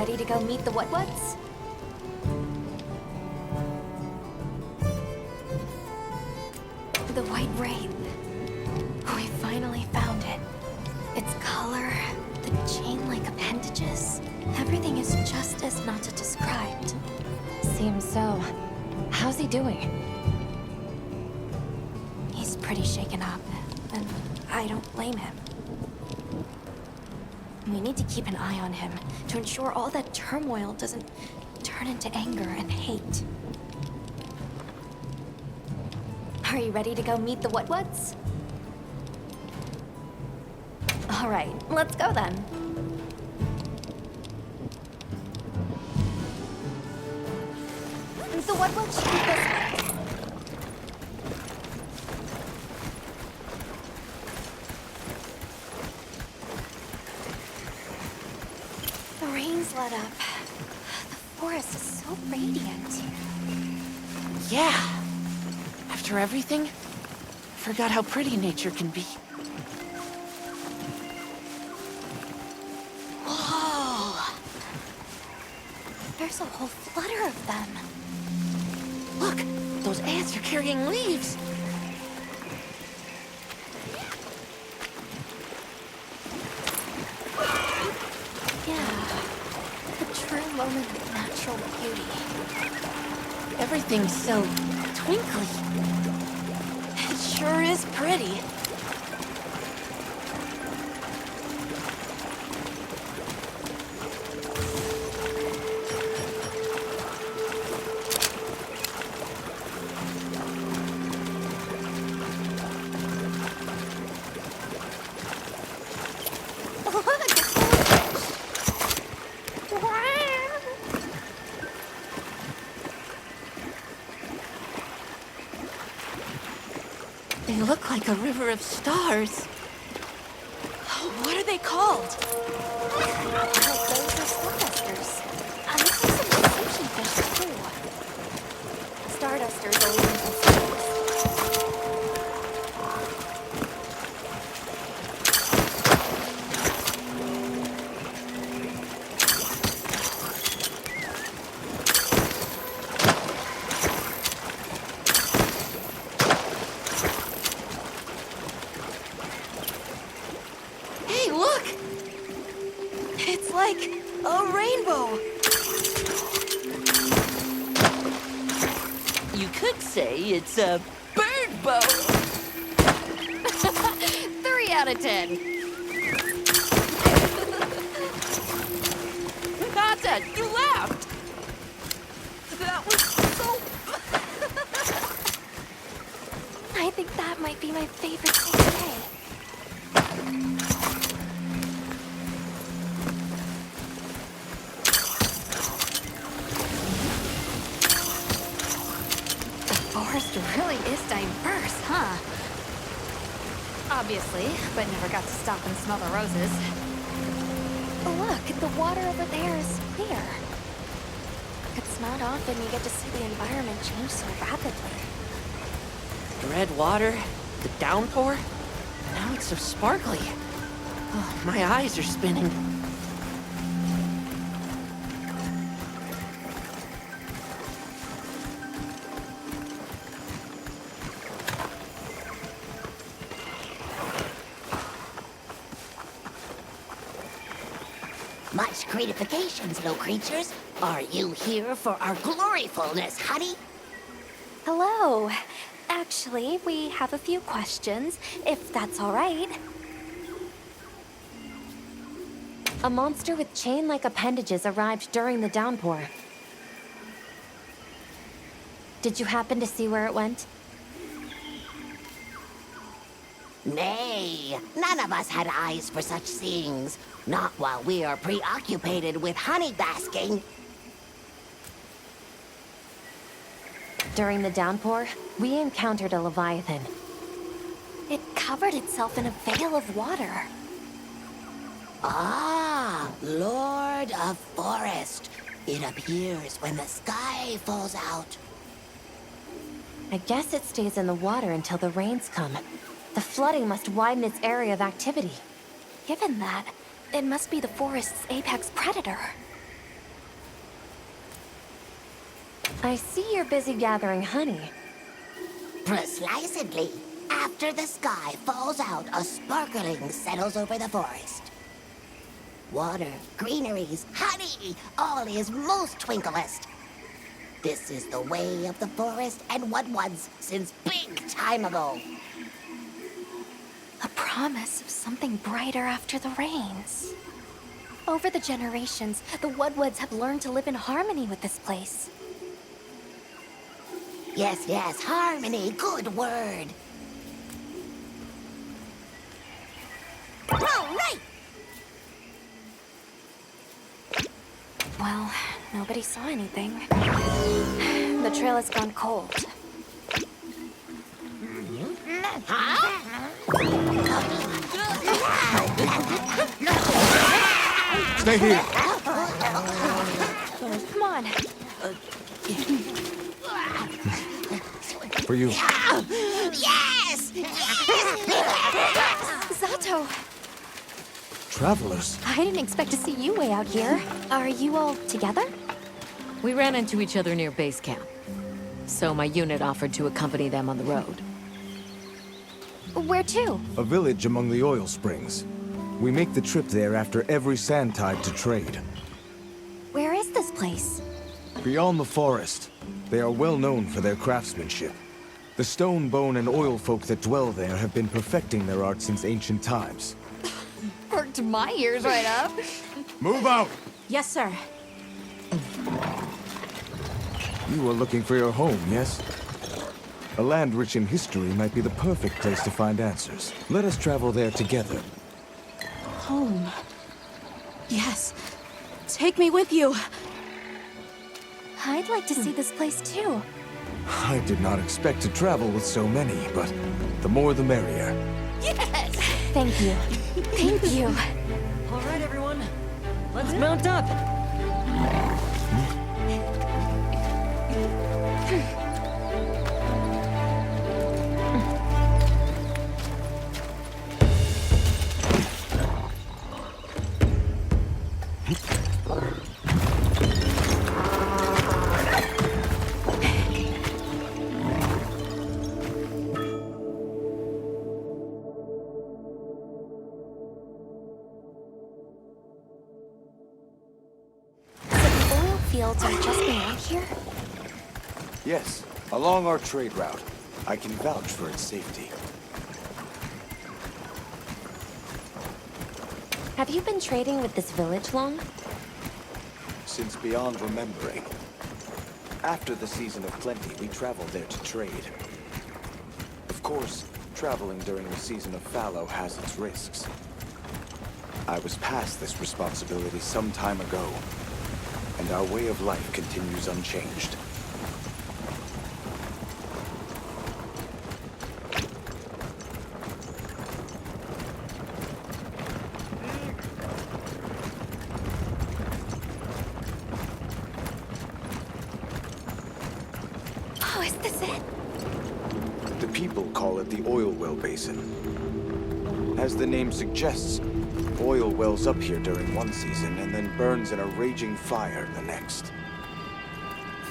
ready to go meet the what's? The white wraith. We finally found it. Its color, the chain-like appendages. Everything is just as Nata described. Seems so. How's he doing? He's pretty shaken up, and I don't blame him. We need to keep an eye on him to ensure all that turmoil doesn't turn into anger and hate. Are you ready to go meet the what's? All right, let's go then. The what should be this way. The rain's let up. The forest is so radiant. Yeah. After everything, forgot how pretty nature can be. Whoa! There's a whole flutter of them. Look, those ants are carrying leaves. Yeah, a true moment of natural beauty. Everything's so twinkly. It sure is pretty. They look like a river of stars. Oh, what are they called? Those are stardusters. And looks like some sushi fish, too. Stardusters are living in seas. Hey, look! It's like a rainbow. You could say it's a bird bow. 3 out of 10. Nata, you laughed. That was so... I think that might be my favorite thing today. The forest really is diverse, huh? Obviously, but never got to stop and smell the roses. Look, the water over there is clear. It's not often you get to see the environment change so rapidly. Red water, the downpour, now it's so sparkly. Oh, my eyes are spinning. Much gratifications, little creatures. Are you here for our gloryfulness, honey? Hello. Actually, we have a few questions, if that's all right. A monster with chain-like appendages arrived during the downpour. Did you happen to see where it went? Nay, none of us had eyes for such things. Not while we are preoccupied with honey basking. During the downpour, we encountered a leviathan. It covered itself in a veil of water. Ah, Lord of Forest. It appears when the sky falls out. I guess it stays in the water until the rains come. The flooding must widen its area of activity. Given that, it must be the forest's apex predator. I see you're busy gathering honey. Precisely. After the sky falls out, a sparkling settles over the forest. Water, greeneries, honey, all is most twinklest. This is the way of the forest and what was since big time ago. A promise of something brighter after the rains. Over the generations, the Woodwoods have learned to live in harmony with this place. Yes, yes, harmony, good word. All right! Well, nobody saw anything. The trail has gone cold. Stay here. Come on. For you. Yes! Zato! Travelers. I didn't expect to see you way out here. Are you all together? We ran into each other near base camp. So my unit offered to accompany them on the road. Where to? A village among the oil springs. We make the trip there after every sand tide to trade. Where is this place? Beyond the forest, they are well known for their craftsmanship. The stone, bone, and oil folk that dwell there have been perfecting their art since ancient times. Perked my ears right up. Move out! Yes, sir. You are looking for your home, yes? A land rich in history might be the perfect place to find answers. Let us travel there together. Home. Yes. Take me with you. I'd like to see this place too. I did not expect to travel with so many, but the more the merrier. Thank you. Thank you. All right, everyone. Let's mount up. So the oil fields are just beyond here? Yes, along our trade route. I can vouch for its safety. Have you been trading with this village long? Since beyond remembering. After the season of plenty, we traveled there to trade. Of course, traveling during the season of fallow has its risks. I was past this responsibility some time ago, and our way of life continues unchanged. Oh, is this it? The people call it the oil well basin. As the name suggests, oil wells up here during one season and then burns in a raging fire the next.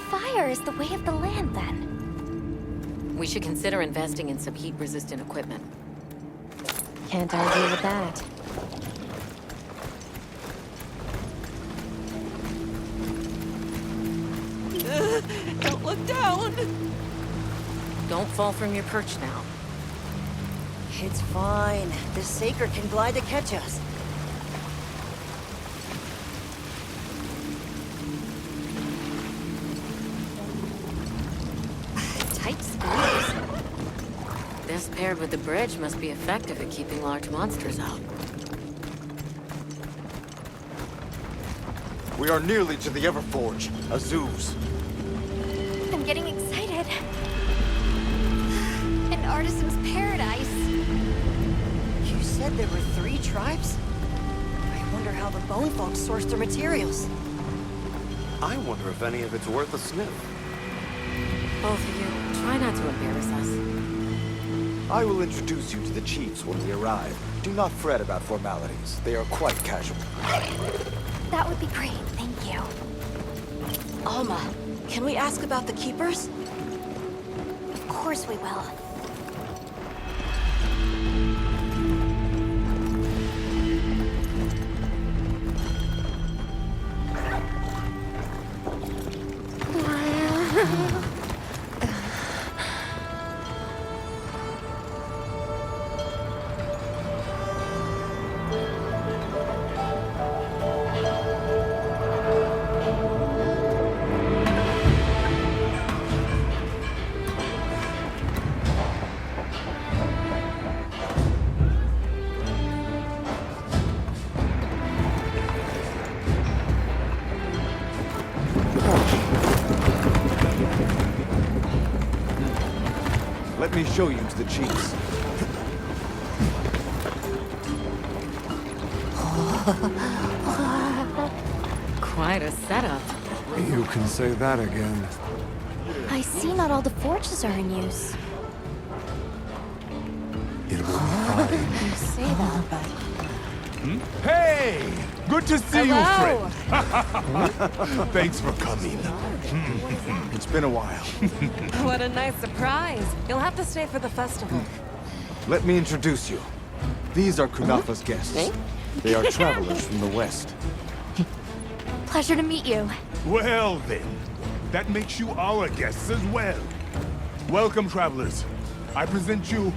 Fire is the way of the land, then. We should consider investing in some heat-resistant equipment. Can't argue with that. Don't look down! Don't fall from your perch now. It's fine. The Saker can glide to catch us. Tight squeeze. This paired with the bridge must be effective at keeping large monsters out. We are nearly to the Everforge, Azuz. I'm getting excited. An artisan's paradise. You said there were 3 tribes? I wonder how the bone folks source their materials. I wonder if any of it's worth a sniff. Both of you, try not to embarrass us. I will introduce you to the chiefs when we arrive. Do not fret about formalities. They are quite casual. That would be great, thank you. Alma, Can we ask about the Keepers? Of course we will. Let me show you to the chiefs. Quite a setup. You can say that again. I see not all the forges are in use. It will be fine. You say that, but... Hey! Good to see Hello. you, friend. Thanks for coming. It's been a while. What a nice surprise. You'll have to stay for the festival. Let me introduce you. These are Kunafa's guests. They are travelers from the west. Pleasure to meet you. Well then, that makes you our guests as well. Welcome, travelers. I present you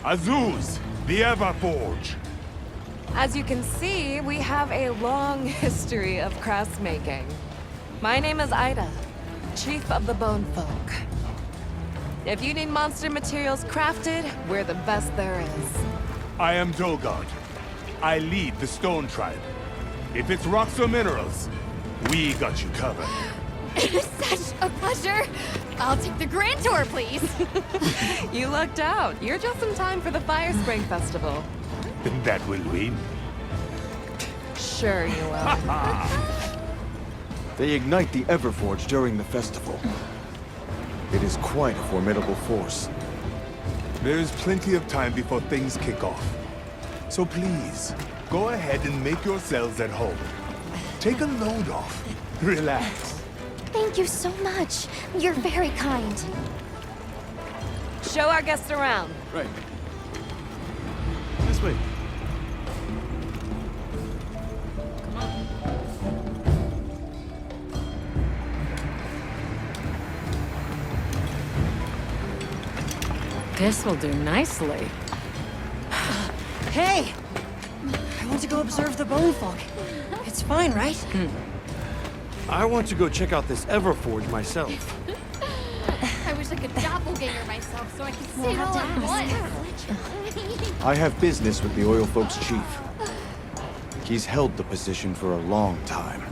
Azuz, the Everforge. As you can see, we have a long history of crafts making. My name is Ida, Chief of the Bone Folk. If you need monster materials crafted, we're the best there is. I am Dolgard. I lead the Stone Tribe. If it's rocks or minerals, we got you covered. Such a pleasure. I'll take the grand tour, please. You lucked out. You're just in time for the Fire Spring Festival. That will win. Sure you will. They ignite the Everforge during the festival. It is quite a formidable force. There is plenty of time before things kick off. So please, go ahead and make yourselves at home. Take a load off. Relax. Thank you so much. You're very kind. Show our guests around. Right. This way. This will do nicely. Hey! I want to go observe the bone folk. It's fine, right? I want to go check out this Everforge myself. I wish I could doppelganger myself so I could see it all at once. I have business with the Oil Folks' chief. He's held the position for a long time.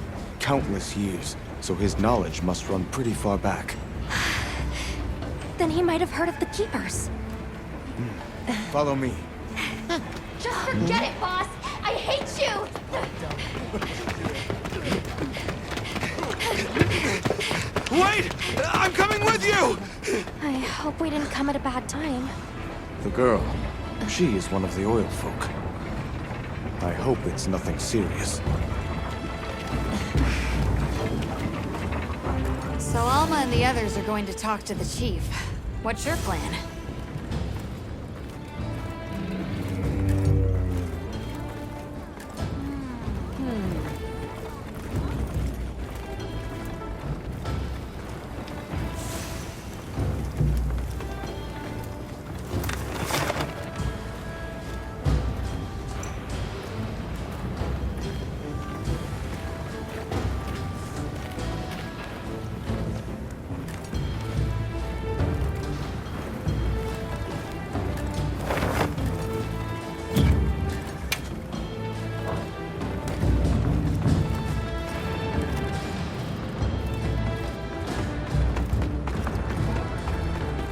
Countless years, so his knowledge must run pretty far back. Then he might have heard of the Keepers. Follow me. Just forget it, boss! I hate you! Wait! I'm coming with you! I hope we didn't come at a bad time. The girl, she is one of the Oil Folk. I hope it's nothing serious. So Alma and the others are going to talk to the chief. What's your plan?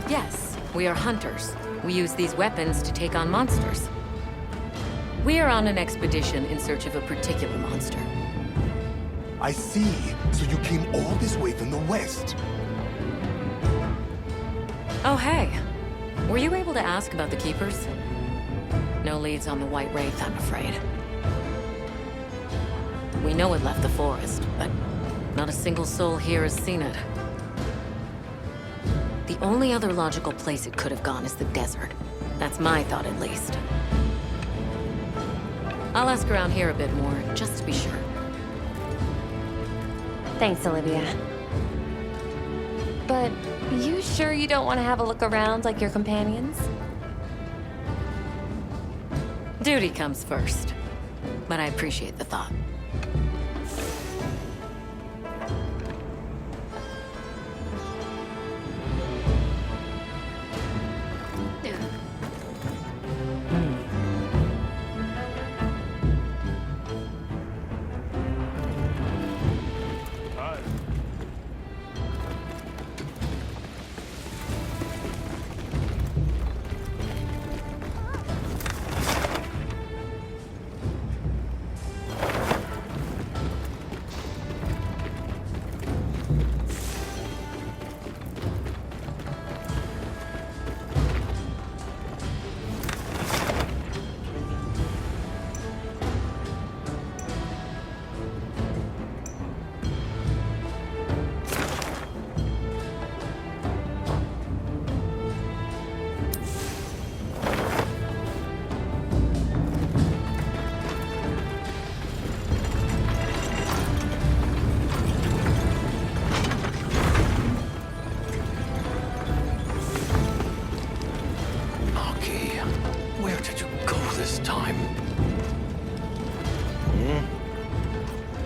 Yes, we are hunters. We use these weapons to take on monsters. We are on an expedition in search of a particular monster. I see. So you came all this way from the west. Oh, hey. Were you able to ask about the Keepers? No leads on the White Wraith, I'm afraid. We know it left the forest, but not a single soul here has seen it. only other logical place it could have gone is the desert. That's my thought, at least. I'll ask around here a bit more, just to be sure. Thanks, Olivia. But you sure you don't want to have a look around like your companions? Duty comes first. But I appreciate the thought.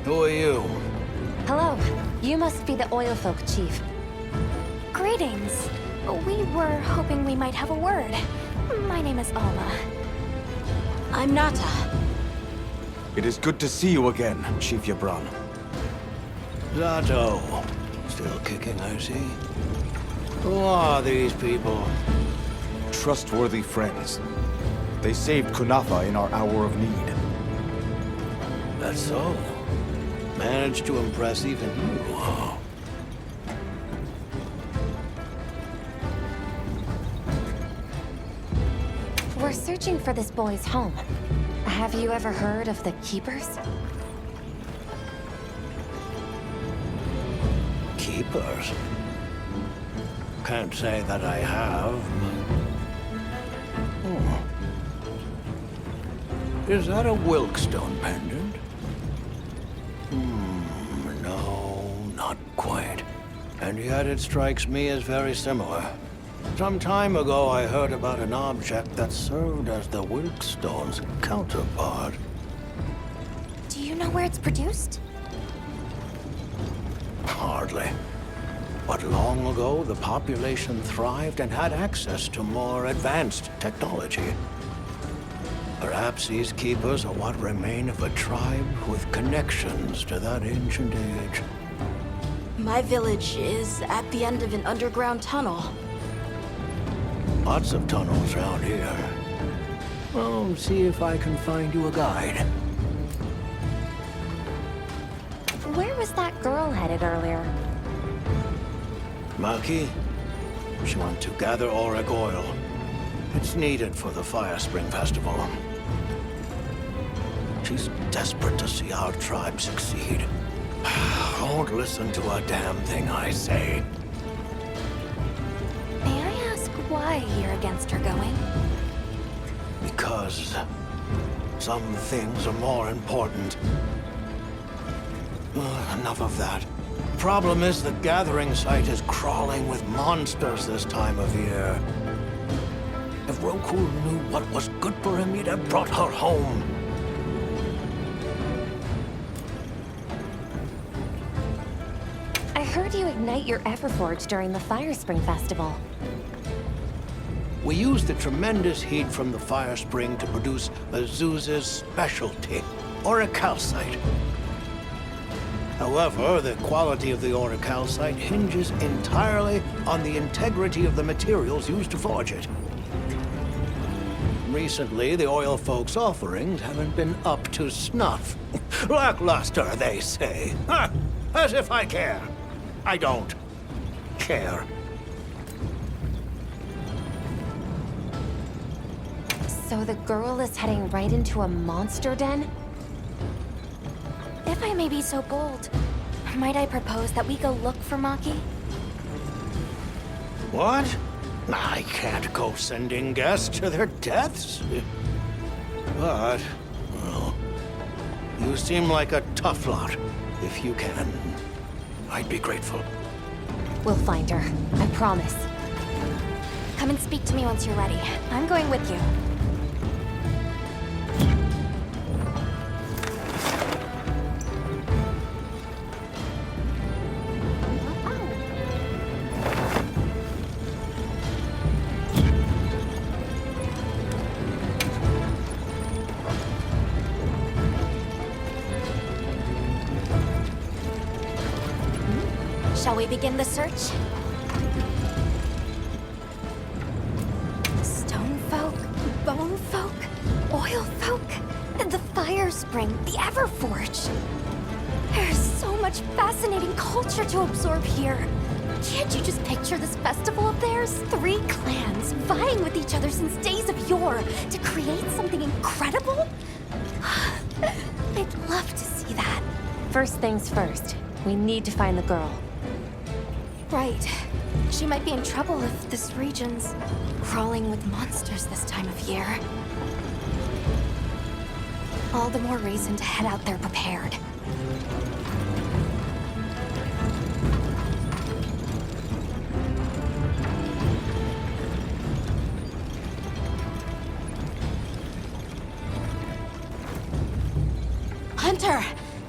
Who are you? Hello. You must be the oil folk chief. Greetings. We were hoping we might have a word. My name is Alma. I'm Nata. It is good to see you again, Chief Yabran. Zato. Still kicking, I see. Who are these people? Trustworthy friends. They saved Kunafa in our hour of need. That's so. Managed to impress even you. We're searching for this boy's home. Have you ever heard of the Keepers? Keepers? Can't say that I have, but... Is that a Wilkstone pendant? No, not quite. And yet it strikes me as very similar. Some time ago I heard about an object that served as the Wilkstone's counterpart. Do you know where it's produced? Hardly. But long ago, the population thrived and had access to more advanced technology. Perhaps these keepers are what remain of a tribe with connections to that ancient age. My village is at the end of an underground tunnel. Lots of tunnels around here. Well, see if I can find you a guide. Where was that girl headed earlier? Maki? She went to gather auric oil. It's needed for the Fire Spring Festival. She's desperate to see our tribe succeed. Won't listen to a damn thing I say. May I ask why you're against her going? Because some things are more important. Enough of that. Problem is the gathering site is crawling with monsters this time of year. If Roku knew what was good for him, he'd have brought her home. I heard you ignite your Everforge during the Fire Spring Festival. We use the tremendous heat from the fire spring to produce Azuz's specialty, auricalcite. However, the quality of the auricalcite hinges entirely on the integrity of the materials used to forge it. Recently, the oil folks' offerings haven't been up to snuff. Lackluster, they say. Ha! As if I care. I don't care. So the girl is heading right into a monster den? If I may be so bold, might I propose that we go look for Maki? What? I can't go sending guests to their deaths. But, well, you seem like a tough lot. If you can, I'd be grateful. We'll find her. I promise. Come and speak to me once you're ready. I'm going with you. Shall we begin the search? Stone folk, bone folk, oil folk, and the fire spring, the Everforge. There's so much fascinating culture to absorb here. Can't you just picture this festival of theirs? 3 clans vying with each other since days of yore to create something incredible? I'd love to see that. First things first. We need to find the girl. Right. She might be in trouble if this region's crawling with monsters this time of year. All the more reason to head out there prepared. Hunter,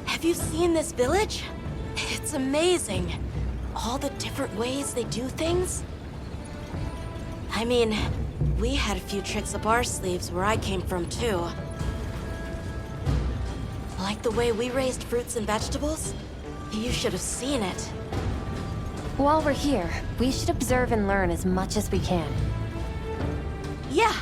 have you seen this village? It's amazing. All the different ways they do things. I mean, we had a few tricks up our sleeves where I came from, too. Like the way we raised fruits and vegetables? You should have seen it. While we're here, we should observe and learn as much as we can. Yeah,